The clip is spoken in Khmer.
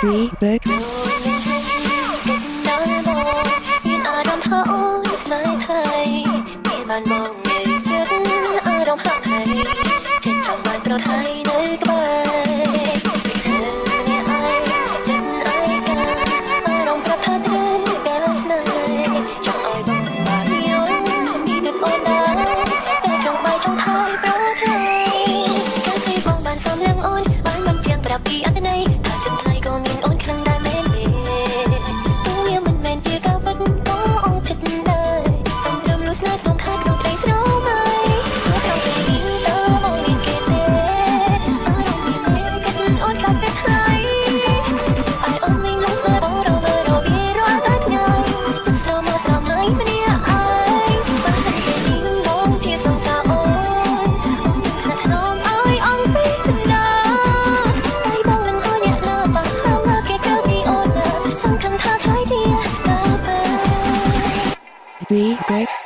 Big មានអារម្មណ៍ថាអូនស្នេហ៍ថៃមានបានបងនៅចិត្តអារម្មណ៍ហាក់ថៃចិត្តចង់បានប្រថៃនៅក្បែរពីអត្តន័យថាចិត្តថ្លៃក៏មានអូនខ្លាំងដែរមែនទេវាមិនមែនជាការពិតក៏អូនចិត្តដែរសំរុំលុះស្នេហ៍ក្នុងខែក្នុងក្តីស្រមៃស្នេហ៍ក្នុងពេលនេះតើអូនមានគេទេអារម្មណ៍មានទេគិតអូនខ្លាំងតែថ្លៃឲ្យអូនមានលុះស្នេហ៍បងរងរវីរាល់តែថ្ងៃស្រមោស្រមៃម្នាក់ឯងបើសិនជានេះបងជាសង្សារអូននឹងថ្នាក់ថ្នមឲ្យអូនពីចិត្តBig